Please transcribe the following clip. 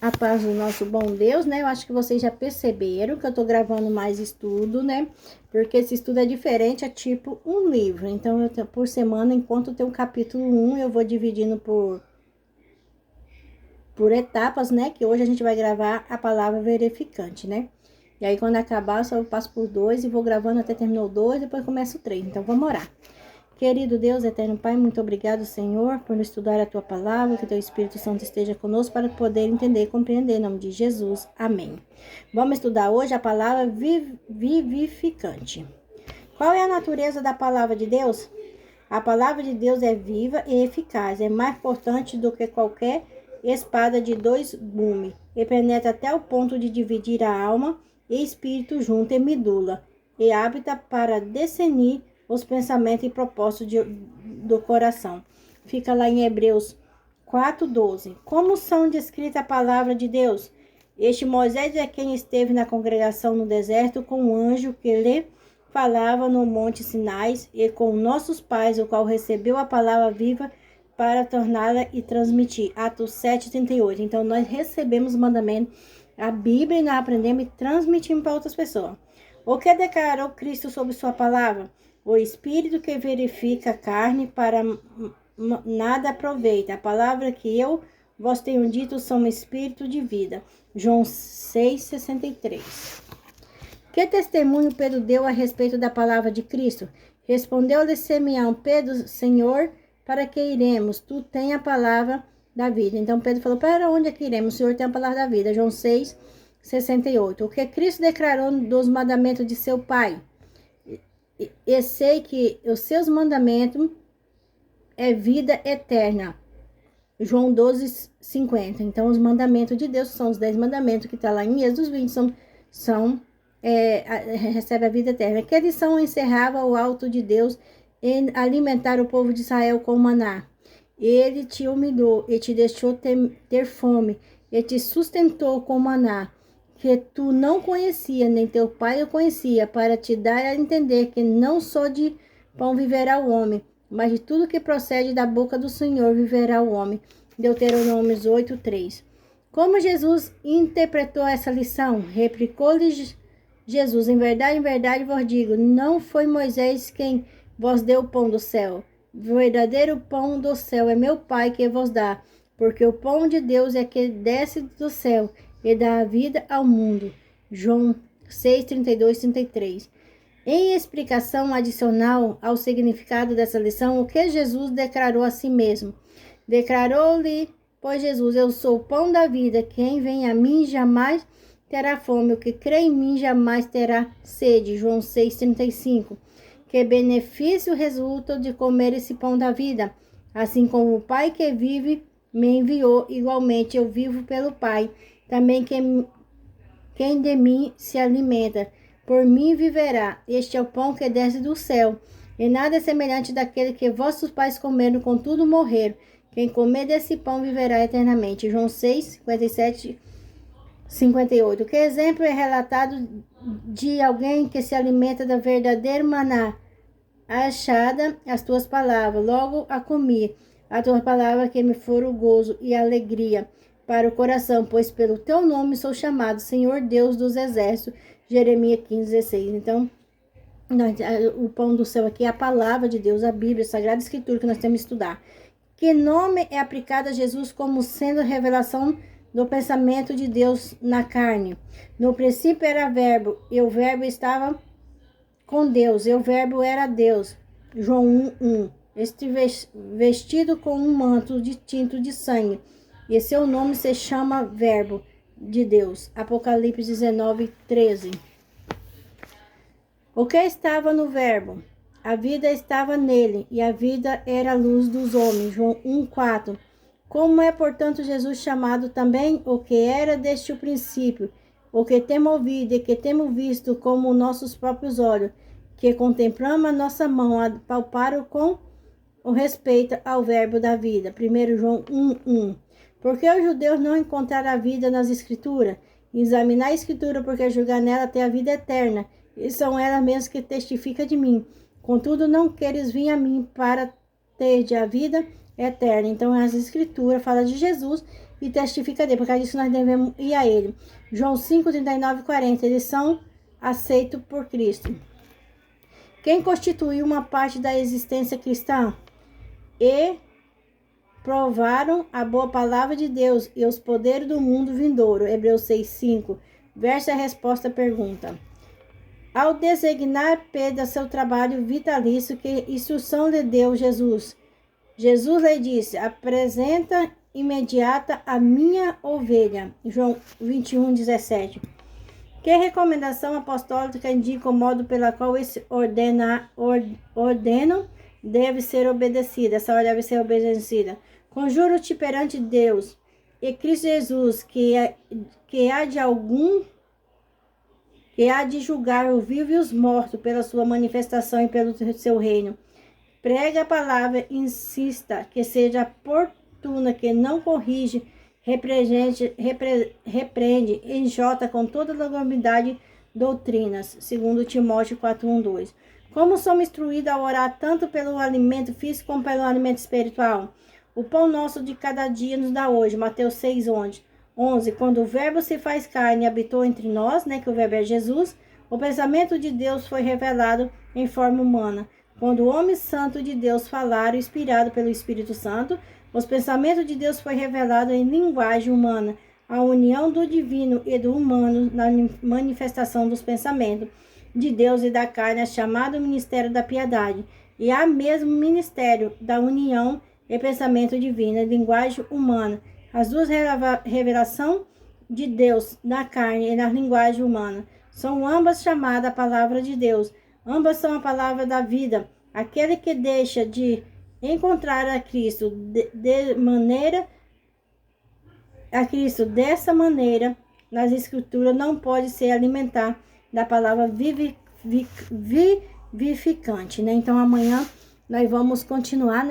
A paz do nosso bom Deus, né? Eu acho que vocês já perceberam que eu tô gravando mais estudo, né? Porque esse estudo é diferente, é tipo um livro. Então, por semana, enquanto tem um capítulo 1, eu vou dividindo por etapas, né? Que hoje a gente vai gravar a palavra verificante, né? E aí, quando acabar, eu só passo por 2 e vou gravando até terminar o 2, depois começa o 3. Então, vamos orar. Querido Deus, eterno Pai, muito obrigado, Senhor, por estudar a Tua palavra, que Teu Espírito Santo esteja conosco para poder entender e compreender, em nome de Jesus. Amém. Vamos estudar hoje a palavra vivificante. Qual é a natureza da palavra de Deus? A palavra de Deus é viva e eficaz, é mais forte do que qualquer espada de 2 gumes, e penetra até o ponto de dividir a alma e espírito junto em medula, e hábita para discernir os pensamentos e propósitos do coração. Fica lá em Hebreus 4:12. Como são descritas a palavra de Deus? Este Moisés é quem esteve na congregação no deserto com um anjo que lhe falava no monte Sinais, e com nossos pais, o qual recebeu a palavra viva para torná-la e transmitir. Atos 7:38. Então, nós recebemos o mandamento, a Bíblia, e nós aprendemos e transmitimos para outras pessoas. O que declarou Cristo sobre sua palavra? O Espírito que verifica a carne para nada aproveita. A palavra que eu vos tenho dito são espírito de vida. João 6:63. Que testemunho Pedro deu a respeito da palavra de Cristo? Respondeu-lhe Simeão: Pedro, Senhor, para que iremos? Tu tens a palavra da vida. Então Pedro falou: para onde é que iremos? O Senhor tem a palavra da vida. João 6:68. O que Cristo declarou dos mandamentos de seu Pai? E sei que os seus mandamentos é vida eterna. João 12:50. Então, os mandamentos de Deus são os 10 mandamentos que está lá em Êxodo 20, recebe a vida eterna. Que lição encerrava o alto de Deus em alimentar o povo de Israel com maná? Ele te humilhou e te deixou ter fome, e te sustentou com maná, que tu não conhecia, nem teu pai o conhecia, para te dar a entender que não só de pão viverá o homem, mas de tudo que procede da boca do Senhor viverá o homem. Deuteronômio 8:3. Como Jesus interpretou essa lição? Replicou-lhe Jesus: em verdade vos digo, não foi Moisés quem vos deu o pão do céu. O verdadeiro pão do céu é meu Pai que vos dá, porque o pão de Deus é que desce do céu e dá a vida ao mundo. João 6:32-33. Em explicação adicional ao significado dessa lição, o que Jesus declarou a si mesmo? Declarou-lhe, pois Jesus: eu sou o pão da vida, quem vem a mim jamais terá fome, o que crê em mim jamais terá sede. João 6:35. Que benefício resulta de comer esse pão da vida? Assim como o Pai que vive me enviou, igualmente eu vivo pelo Pai. Também quem de mim se alimenta, por mim viverá. Este é o pão que desce do céu, e nada é semelhante daquele que vossos pais comeram, contudo morreram. Quem comer desse pão viverá eternamente. João 6:57-58. Que exemplo é relatado de alguém que se alimenta da verdadeira maná? Achada as tuas palavras, logo a comi. A tua palavra que me for o gozo e a alegria para o coração, pois pelo teu nome sou chamado, Senhor Deus dos exércitos. Jeremias 15:16. Então, o pão do céu aqui é a palavra de Deus, a Bíblia, a Sagrada Escritura, que nós temos que estudar. Que nome é aplicado a Jesus como sendo revelação do pensamento de Deus na carne? No princípio era verbo, e o verbo estava com Deus, e o verbo era Deus. João 1:1. Este vestido com um manto de tinto de sangue, e seu nome se chama Verbo de Deus. Apocalipse 19:13. O que estava no verbo? A vida estava nele, e a vida era a luz dos homens. João 1:4. Como é, portanto, Jesus chamado também o que era desde o princípio, o que temos ouvido e que temos visto como nossos próprios olhos, que contemplamos a nossa mão a palpar com o respeito ao verbo da vida. 1 João 1:1. Porque os judeus não encontraram a vida nas escrituras? Examinar a escritura, porque julgar nela tem a vida eterna, e são elas mesmas que testificam de mim. Contudo, não queres vir a mim para ter a vida eterna. Então, as escrituras falam de Jesus, e testifica dele. Por causa disso nós devemos ir a ele. João 5, 39 e 40. Eles são aceitos por Cristo. Quem constituiu uma parte da existência cristã? E provaram a boa palavra de Deus e os poderes do mundo vindouro. Hebreus 6, 5. Verso a resposta à pergunta. Ao designar Pedro seu trabalho vitalício, que instrução lhe deu Jesus? Jesus lhe disse, apresenta imediata a minha ovelha. João 21, 17. Que recomendação apostólica indica o modo pela qual esse ordeno deve ser obedecida? Essa ordem deve ser obedecida. Conjuro-te perante Deus e Cristo Jesus, que há de julgar o vivo e os mortos pela sua manifestação e pelo seu reino. Prega a palavra, insista, que seja oportuna, que não corrige, repreende, enjota com toda longanimidade doutrinas. Segundo Timóteo 4:1-2. Como somos instruídos a orar tanto pelo alimento físico como pelo alimento espiritual? O pão nosso de cada dia nos dá hoje. Mateus 6:11. Quando o verbo se faz carne e habitou entre nós, que o verbo é Jesus, o pensamento de Deus foi revelado em forma humana. Quando o homem santo de Deus falara, inspirado pelo Espírito Santo, os pensamentos de Deus foi revelado em linguagem humana, a união do divino e do humano na manifestação dos pensamentos de Deus e da carne é chamado ministério da piedade, e há mesmo ministério da união e pensamento divino, linguagem humana. As duas revelações de Deus na carne e na linguagem humana são ambas chamadas a palavra de Deus. Ambas são a palavra da vida. Aquele que deixa de encontrar a Cristo dessa maneira nas Escrituras não pode ser alimentar da palavra vivificante, Então amanhã nós vamos continuar,